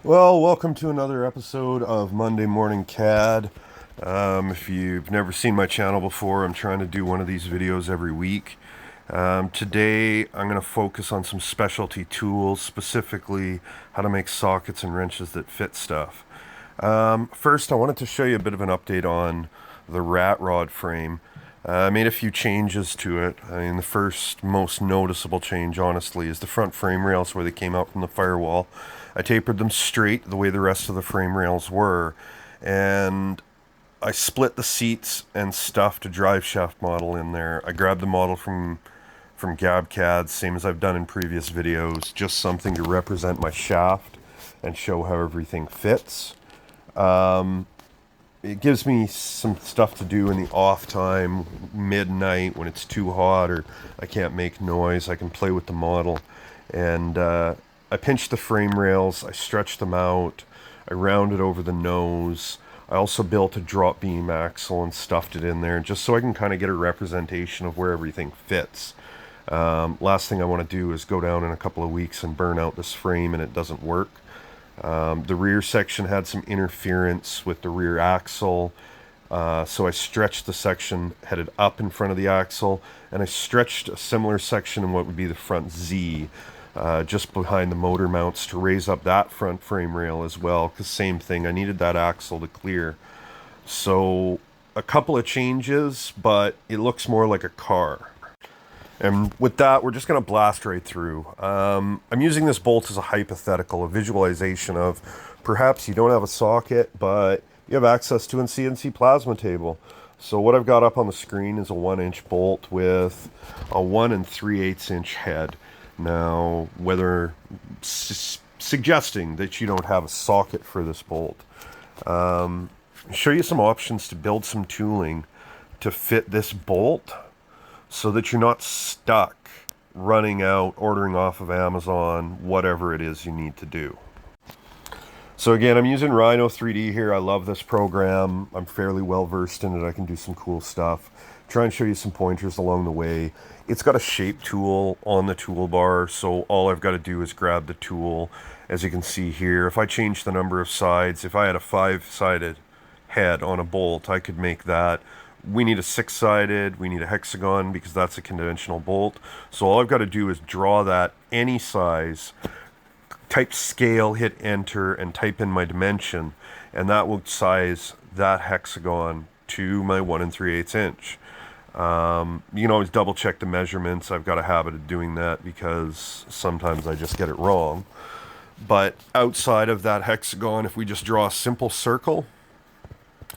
Well, welcome to another episode of Monday Morning CAD. If you've never seen my channel before, I'm trying to do one of these videos every week. Today, I'm going to focus on some specialty tools, specifically how to make sockets and wrenches that fit stuff. First, I wanted to show you a bit of an update on the rat rod frame. I made a few changes to it. I mean, the first most noticeable change, honestly, is the front frame rails where they came out from the firewall. I tapered them straight the way the rest of the frame rails were, and I split the seats and stuffed a drive shaft model in there. I grabbed the model from GabCAD, same as I've done in previous videos, just something to represent my shaft and show how everything fits. It gives me some stuff to do in the off time, midnight, when it's too hot or I can't make noise. I can play with the model. And I pinched the frame rails, I stretched them out, I rounded over the nose. I also built a drop beam axle and stuffed it in there just so I can kind of get a representation of where everything fits. Last thing I want to do is go down in a couple of weeks and burn out this frame and it doesn't work. The rear section had some interference with the rear axle, so I stretched the section headed up in front of the axle, and I stretched a similar section in what would be the front Z, just behind the motor mounts to raise up that front frame rail as well, because same thing, I needed that axle to clear. So a couple of changes, but it looks more like a car. And with that, we're just going to blast right through. I'm using this bolt as a hypothetical, a visualization of perhaps you don't have a socket, but you have access to a CNC plasma table. So what I've got up on the screen is a 1-inch bolt with a 1 3/8 inch head. Now, whether suggesting that you don't have a socket for this bolt, show you some options to build some tooling to fit this bolt, so that you're not stuck running out, ordering off of Amazon, whatever it is you need to do. So again, I'm using Rhino 3D here. I love this program. I'm fairly well versed in it. I can do some cool stuff. Try and show you some pointers along the way. It's got a shape tool on the toolbar, so all I've got to do is grab the tool. As you can see here, if I change the number of sides, if I had a 5-sided head on a bolt, I could make that. We need a 6-sided, we need a hexagon because that's a conventional bolt. So all I've got to do is draw that any size, type scale, hit enter, and type in my dimension, and that will size that hexagon to my 1 3/8 inch. You can always double check the measurements. I've got a habit of doing that because sometimes I just get it wrong. But outside of that hexagon, if we just draw a simple circle,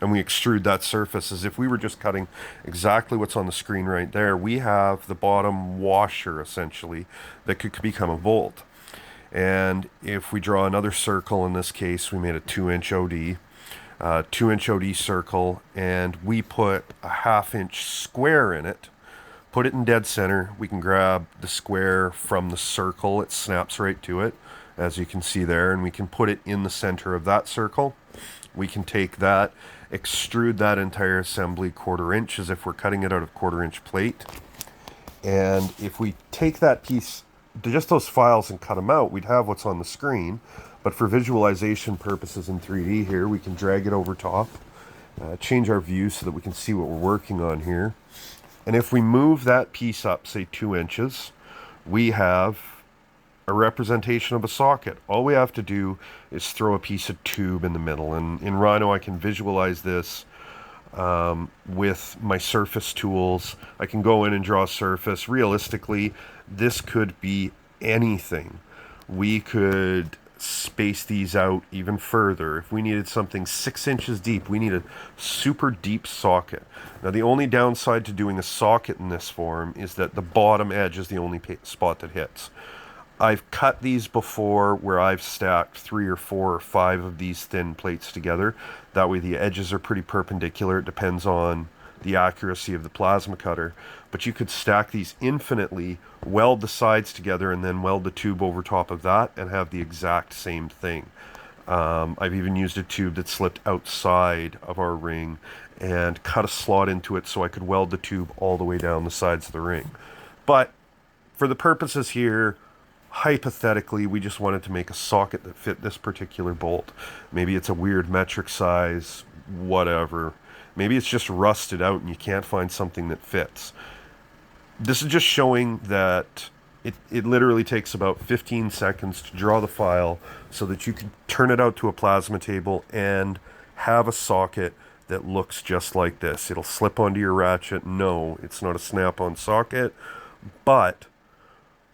and we extrude that surface as if we were just cutting exactly what's on the screen right there, we have the bottom washer, essentially, that could become a bolt. And if we draw another circle, in this case, we made a 2-inch OD, 2-inch OD circle, and we put a 1/2-inch square in it, put it in dead center. We can grab the square from the circle. It snaps right to it, as you can see there, and we can put it in the center of that circle. We can take that, extrude that entire assembly 1/4 inch as if we're cutting it out of 1/4 inch plate. And if we take that piece, just those files, and cut them out, we'd have what's on the screen. But for visualization purposes in 3D here, we can drag it over top, change our view so that we can see what we're working on here. And if we move that piece up, say 2 inches, we have a representation of a socket. All we have to do is throw a piece of tube in the middle, and in Rhino I can visualize this with my surface tools. I can go in and draw a surface. Realistically, this could be anything. We could space these out even further. If we needed something 6 inches deep, we need a super deep socket. Now, the only downside to doing a socket in this form is that the bottom edge is the only spot that hits. I've cut these before where I've stacked 3 or 4 or 5 of these thin plates together. That way the edges are pretty perpendicular. It depends on the accuracy of the plasma cutter. But you could stack these infinitely, weld the sides together, and then weld the tube over top of that and have the exact same thing. I've even used a tube that slipped outside of our ring and cut a slot into it so I could weld the tube all the way down the sides of the ring. But for the purposes here, hypothetically, we just wanted to make a socket that fit this particular bolt. Maybe it's a weird metric size, whatever. Maybe it's just rusted out and you can't find something that fits. This is just showing that it literally takes about 15 seconds to draw the file so that you can turn it out to a plasma table and have a socket that looks just like this. It'll slip onto your ratchet. No, it's not a snap-on socket, but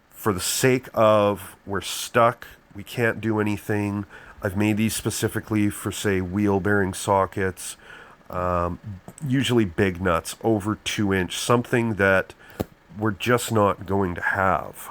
for the sake of we're stuck, we can't do anything, I've made these specifically for, say, wheel bearing sockets, usually big nuts, over 2 inch, something that we're just not going to have.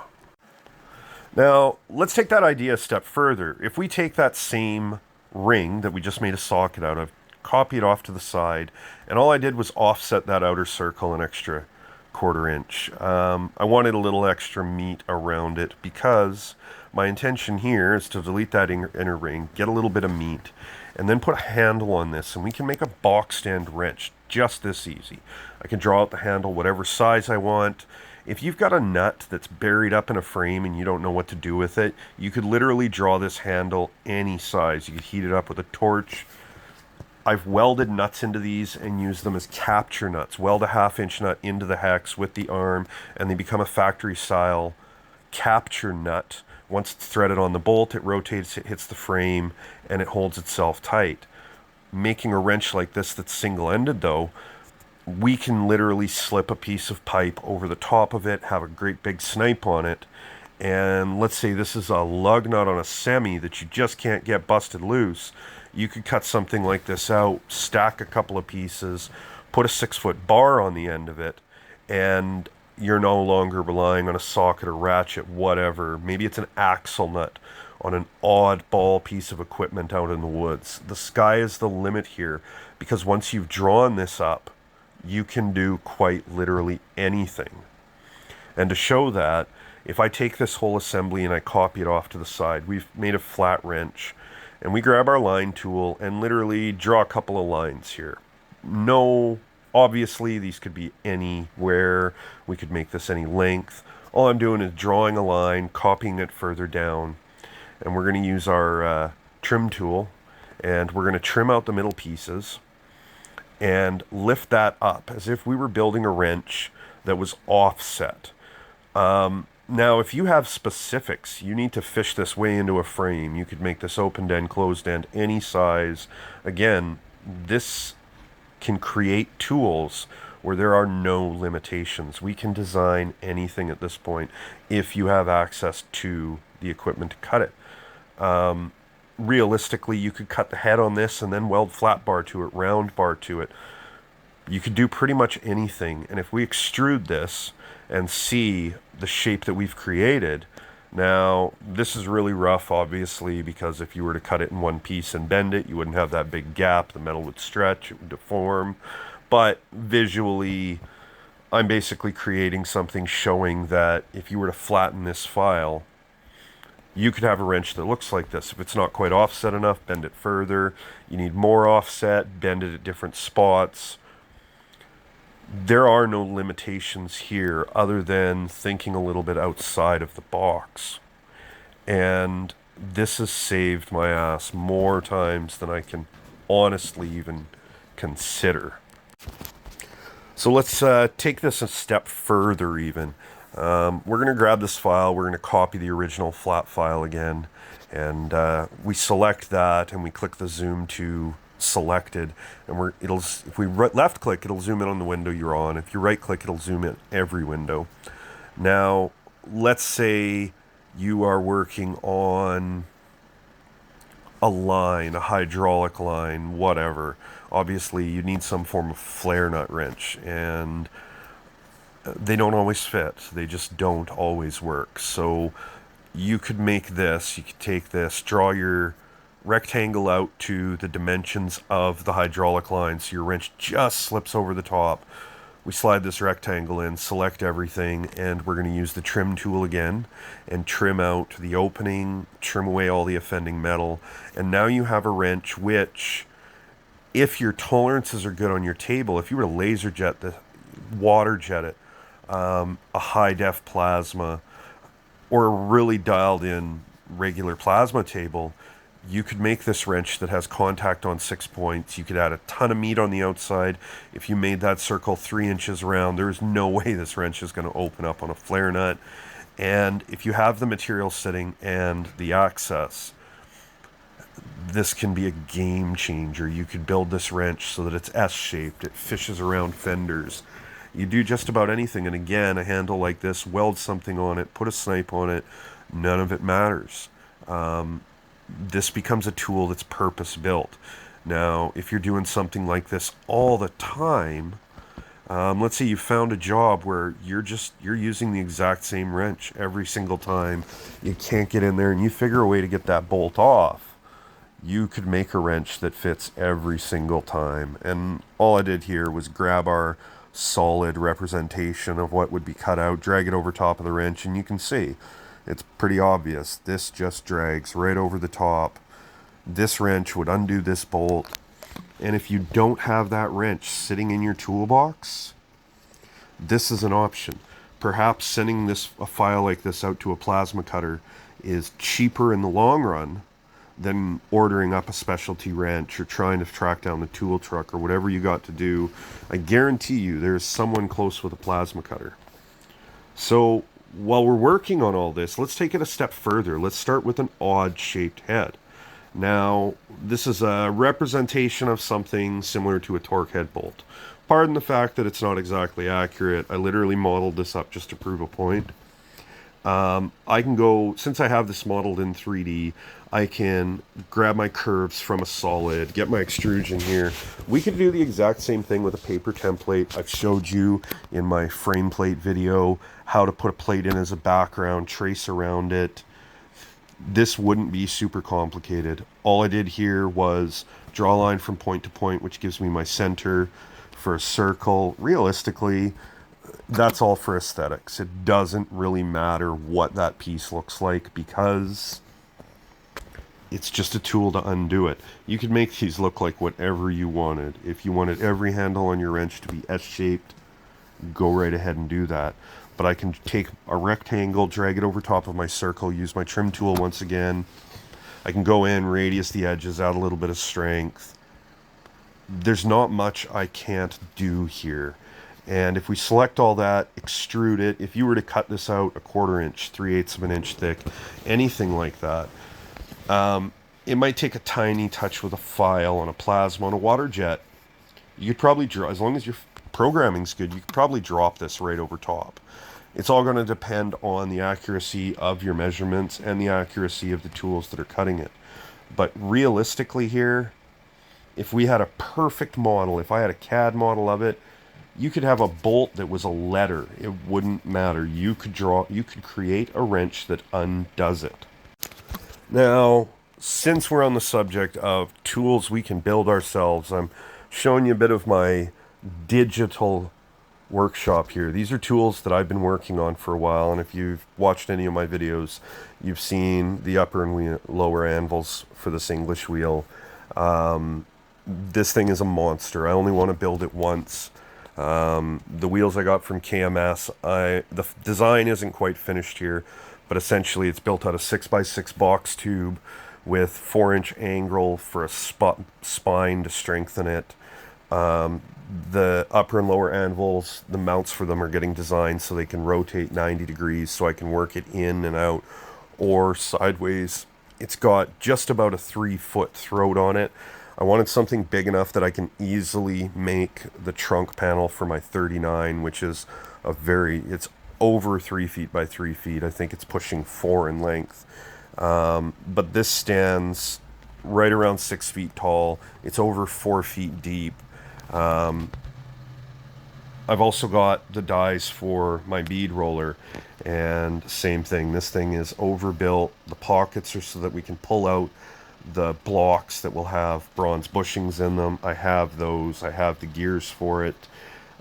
Now, let's take that idea a step further. If we take that same ring that we just made a socket out of, copy it off to the side, and all I did was offset that outer circle an extra 1/4 inch. I wanted a little extra meat around it because my intention here is to delete that inner ring, get a little bit of meat, and then put a handle on this, and we can make a box stand wrench just this easy. I can draw out the handle whatever size I want. If you've got a nut that's buried up in a frame and you don't know what to do with it, you could literally draw this handle any size. You could heat it up with a torch. I've welded nuts into these and used them as capture nuts. Weld a 1/2 inch nut into the hex with the arm, and they become a factory style capture nut. Once it's threaded on the bolt, it rotates, it hits the frame, and it holds itself tight. Making a wrench like this that's single-ended though, we can literally slip a piece of pipe over the top of it, have a great big snipe on it, and let's say this is a lug nut on a semi that you just can't get busted loose. You could cut something like this out, stack a couple of pieces, put a 6-foot bar on the end of it, and you're no longer relying on a socket or ratchet, whatever. Maybe it's an axle nut on an oddball piece of equipment out in the woods. The sky is the limit here, because once you've drawn this up, you can do quite literally anything. And to show that, if I take this whole assembly and I copy it off to the side, we've made a flat wrench, and we grab our line tool and literally draw a couple of lines here. No, obviously these could be anywhere. We could make this any length. All I'm doing is drawing a line, copying it further down, and we're going to use our trim tool, and we're going to trim out the middle pieces and lift that up as if we were building a wrench that was offset. Now, if you have specifics, you need to fish this way into a frame. You could make this open end, closed end, any size. Again, this can create tools where there are no limitations. We can design anything at this point if you have access to the equipment to cut it. Realistically, you could cut the head on this and then weld flat bar to it, round bar to it. You could do pretty much anything. And if we extrude this and see the shape that we've created, now this is really rough, obviously, because if you were to cut it in one piece and bend it, you wouldn't have that big gap. The metal would stretch, it would deform. But visually, I'm basically creating something showing that if you were to flatten this file, you could have a wrench that looks like this. If it's not quite offset enough, bend it further. You need more offset, bend it at different spots. There are no limitations here other than thinking a little bit outside of the box. And this has saved my ass more times than I can honestly even consider. So let's take this a step further even. We're going to grab this file, we're going to copy the original flat file again, and we select that and we click the zoom to selected, and if we left click, it'll zoom in on the window you're on. If you right click, it'll zoom in every window. Now, let's say you are working on a line, a hydraulic line, whatever. Obviously, you need some form of flare nut wrench, and they don't always fit. They just don't always work. So you could make this, you could take this, draw your rectangle out to the dimensions of the hydraulic line, so your wrench just slips over the top. We slide this rectangle in, select everything, and we're going to use the trim tool again and trim out the opening, trim away all the offending metal, and now you have a wrench which, if your tolerances are good on your table, if you were to laser jet the water jet it, a high def plasma, or a really dialed in regular plasma table, you could make this wrench that has contact on 6 points. You could add a ton of meat on the outside. If you made that circle 3 inches around, there's no way this wrench is going to open up on a flare nut. And if you have the material sitting and the access, this can be a game changer. You could build this wrench so that it's S-shaped. It fishes around fenders. You do just about anything. And again, a handle like this, weld something on it, put a snipe on it, none of it matters. This becomes a tool that's purpose-built. Now, if you're doing something like this all the time, let's say you found a job where you're using the exact same wrench every single time. You can't get in there and you figure a way to get that bolt off. You could make a wrench that fits every single time. And all I did here was grab our solid representation of what would be cut out, drag it over top of the wrench, and you can see it's pretty obvious. This just drags right over the top. This wrench would undo this bolt. And if you don't have that wrench sitting in your toolbox, this is an option. Perhaps sending a file like this out to a plasma cutter is cheaper in the long run than ordering up a specialty wrench or trying to track down the tool truck or whatever you got to do. I guarantee you there's someone close with a plasma cutter. So while we're working on all this, let's take it a step further. Let's start with an odd-shaped head. Now, this is a representation of something similar to a torque head bolt. Pardon the fact that it's not exactly accurate. I literally modeled this up just to prove a point. I can go, since I have this modeled in 3D, I can grab my curves from a solid, get my extrusion here. We could do the exact same thing with a paper template. I've showed you in my frame plate video how to put a plate in as a background, trace around it. This wouldn't be super complicated. All I did here was draw a line from point to point, which gives me my center for a circle. Realistically, that's all for aesthetics. It doesn't really matter what that piece looks like because it's just a tool to undo it. You could make these look like whatever you wanted. If you wanted every handle on your wrench to be S-shaped, go right ahead and do that. But I can take a rectangle, drag it over top of my circle, use my trim tool once again. I can go in, radius the edges, add a little bit of strength. There's not much I can't do here. And if we select all that, extrude it, if you were to cut this out a 1/4 inch, 3/8 of an inch thick, anything like that, it might take a tiny touch with a file on a plasma on a water jet. You could probably draw, as long as your programming's good, you could probably drop this right over top. It's all going to depend on the accuracy of your measurements and the accuracy of the tools that are cutting it. But realistically here, if we had a perfect model, if I had a CAD model of it, you could have a bolt that was a letter. It wouldn't matter. You could create a wrench that undoes it. Now, since we're on the subject of tools we can build ourselves, I'm showing you a bit of my digital workshop here. These are tools that I've been working on for a while, and if you've watched any of my videos, you've seen the upper and lower anvils for this English wheel. This thing is a monster. I only want to build it once. The wheels I got from KMS, the design isn't quite finished here, but essentially it's built out of 6x6 box tube with 4-inch angle for a spine to strengthen it. The upper and lower anvils, the mounts for them are getting designed so they can rotate 90 degrees so I can work it in and out or sideways. It's got just about a 3-foot throat on it. I wanted something big enough that I can easily make the trunk panel for my 39, which is it's over 3 feet by 3 feet. I think it's pushing 4 in length. But this stands right around 6 feet tall. It's over 4 feet deep. I've also got the dies for my bead roller, and same thing. This thing is overbuilt. The pockets are so that we can pull out the blocks that will have bronze bushings in them. I have those. I have the gears for it.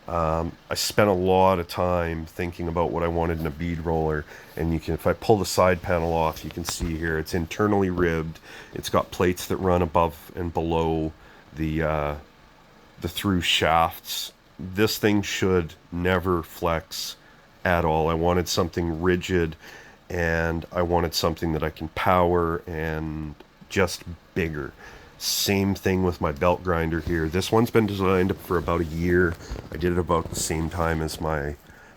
I spent a lot of time thinking about what I wanted in a bead roller, and if I pull the side panel off, you can see here it's internally ribbed. It's got plates that run above and below the through shafts. This thing should never flex at all. I wanted something rigid and I wanted something that I can power and just bigger. Same thing with my belt grinder here. This one's been designed for about a year. I did it about the same time as my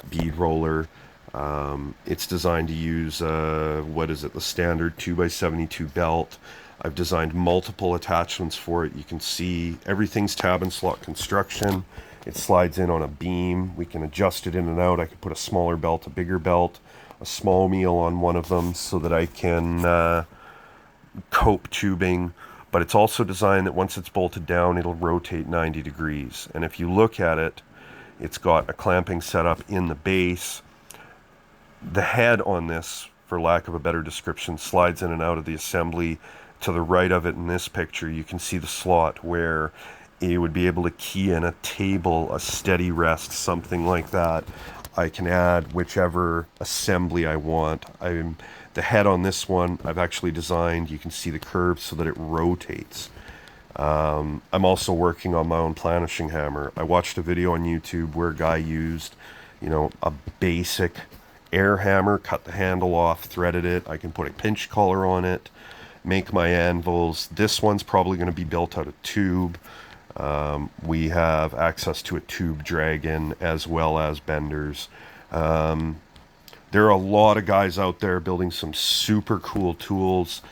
bead roller. It's designed to use, the standard 2x72 belt. I've designed multiple attachments for it. You can see everything's tab and slot construction. It slides in on a beam. We can adjust it in and out. I could put a smaller belt, a bigger belt, a small meal on one of them so that I can cope tubing. But it's also designed that once it's bolted down, it'll rotate 90 degrees. And if you look at it, it's got a clamping setup in the base. The head on this, for lack of a better description, slides in and out of the assembly. To the right of it in this picture, you can see the slot where you would be able to key in a table, a steady rest, something like that. I can add whichever assembly I want. The head on this one, I've actually designed, you can see the curve so that it rotates. I'm also working on my own planishing hammer. I watched a video on YouTube where a guy used, a basic air hammer, cut the handle off, threaded it. I can put a pinch collar on it, make my anvils. This one's probably going to be built out of tube. We have access to a tube dragon as well as benders. There are a lot of guys out there building some super cool tools.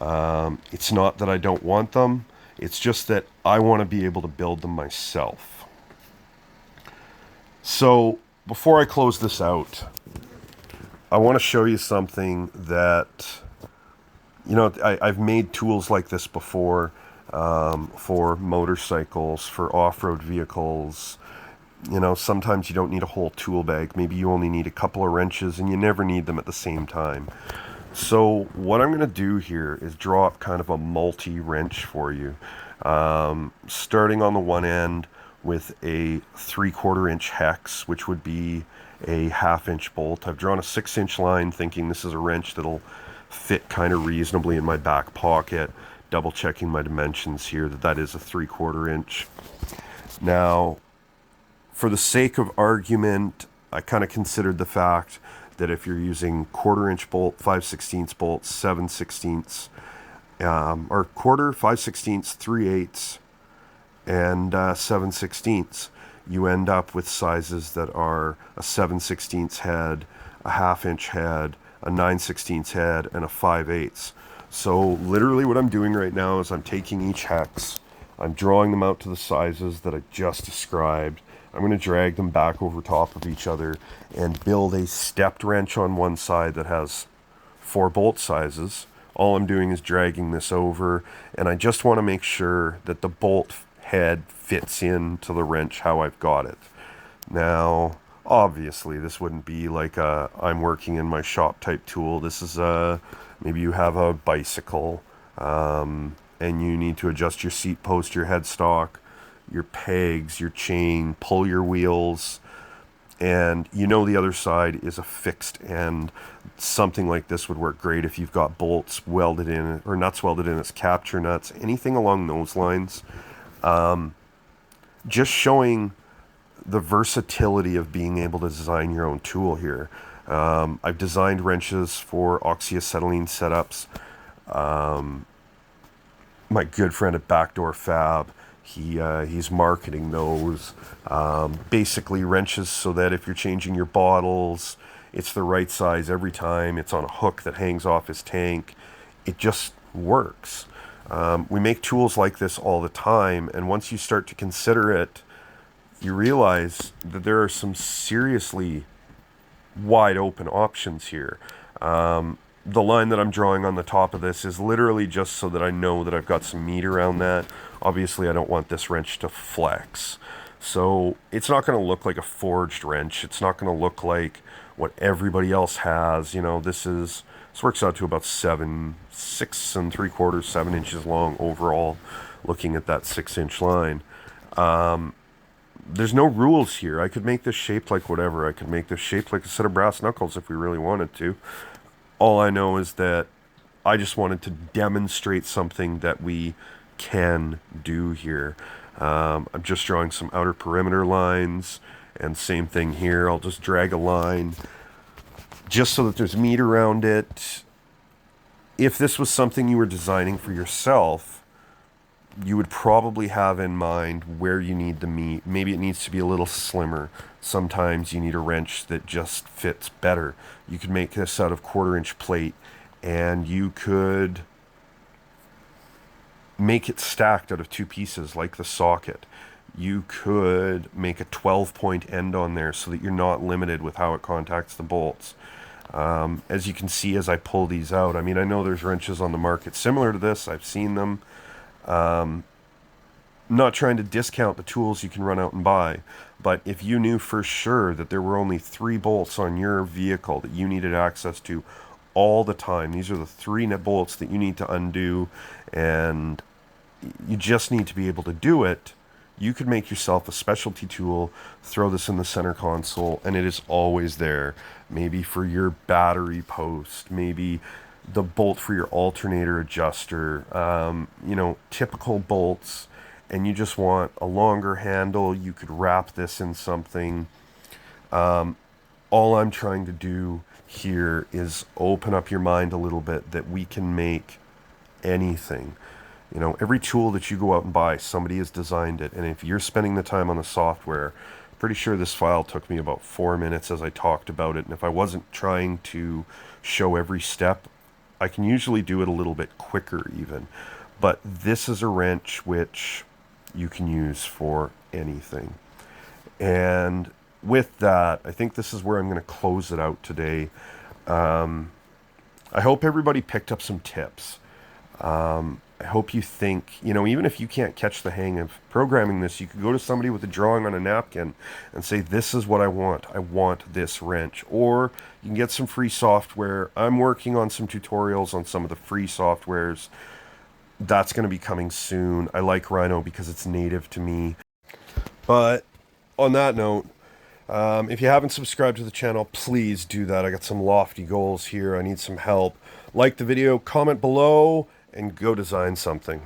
It's not that I don't want them. It's just that I want to be able to build them myself. So before I close this out, I want to show you something that, I've made tools like this before for motorcycles, for off-road vehicles. Sometimes you don't need a whole tool bag. Maybe you only need a couple of wrenches and you never need them at the same time. So what I'm going to do here is draw up kind of a multi-wrench for you. Starting on the one end with a 3/4 inch hex, which would be a 1/2 inch bolt. I've drawn a 6-inch line thinking this is a wrench that'll fit kind of reasonably in my back pocket. Double checking my dimensions here that is a 3/4 inch. Now, for the sake of argument, I kind of considered the fact that if you're using 1/4 inch bolt, 5/16 bolt, 7/16, or quarter, 5/16, 3/8, and 7/16, you end up with sizes that are a 7/16 head, a 1/2 inch head, a 9/16 head, and a 5/8. So literally what I'm doing right now is I'm taking each hex, I'm drawing them out to the sizes that I just described. I'm going to drag them back over top of each other and build a stepped wrench on one side that has 4 bolt sizes. All I'm doing is dragging this over, and I just want to make sure that the bolt head fits into the wrench how I've got it. Now, obviously, this wouldn't be like a I'm working in my shop type tool. This is maybe you have a bicycle, and you need to adjust your seat post, your headstock, your pegs, your chain, pull your wheels, and the other side is a fixed end. Something like this would work great if you've got bolts welded in, or nuts welded in as capture nuts, anything along those lines. Just showing the versatility of being able to design your own tool here. I've designed wrenches for oxyacetylene setups. My good friend at Backdoor Fab, he's marketing those. Basically wrenches so that if you're changing your bottles, it's the right size every time. It's on a hook that hangs off his tank. It just works. We make tools like this all the time, and once you start to consider it, you realize that there are some seriously wide open options here. The line that I'm drawing on the top of this is literally just so that I know that I've got some meat around that. Obviously, I don't want this wrench to flex. So it's not going to look like a forged wrench. It's not going to look like what everybody else has. This works out to about 6 3/4, 7 inches long overall, looking at that 6-inch line. There's no rules here. I could make this shaped like whatever. I could make this shaped like a set of brass knuckles if we really wanted to. All I know is that I just wanted to demonstrate something that we can do here. I'm just drawing some outer perimeter lines, and same thing here. I'll just drag a line just so that there's meat around it. If this was something you were designing for yourself, you would probably have in mind where you need the meat. Maybe it needs to be a little slimmer. Sometimes you need a wrench that just fits better. You could make this out of 1/4-inch plate, and you could make it stacked out of 2 pieces like the socket. You could make a 12-point end on there so that you're not limited with how it contacts the bolts. As you can see as I pull these out, I mean, I know there's wrenches on the market similar to this. I've seen them. Not trying to discount the tools you can run out and buy, but if you knew for sure that there were only 3 bolts on your vehicle that you needed access to all the time, these are the 3 bolts that you need to undo, and you just need to be able to do it, you could make yourself a specialty tool, throw this in the center console, and it is always there. Maybe for your battery post, maybe the bolt for your alternator adjuster, typical bolts, and you just want a longer handle. You could wrap this in something. All I'm trying to do here is open up your mind a little bit that we can make anything. Every tool that you go out and buy, somebody has designed it. And if you're spending the time on the software, pretty sure this file took me about 4 minutes as I talked about it. And if I wasn't trying to show every step, I can usually do it a little bit quicker even. But this is a wrench which you can use for anything. And with that, I think this is where I'm going to close it out today. I hope everybody picked up some tips. I hope you think, even if you can't catch the hang of programming this, you could go to somebody with a drawing on a napkin and say, this is what I want. I want this wrench. Or you can get some free software. I'm working on some tutorials on some of the free softwares. That's going to be coming soon. I like Rhino because it's native to me. But on that note, if you haven't subscribed to the channel, please do that. I got some lofty goals here. I need some help. Like the video, comment below, and go design something.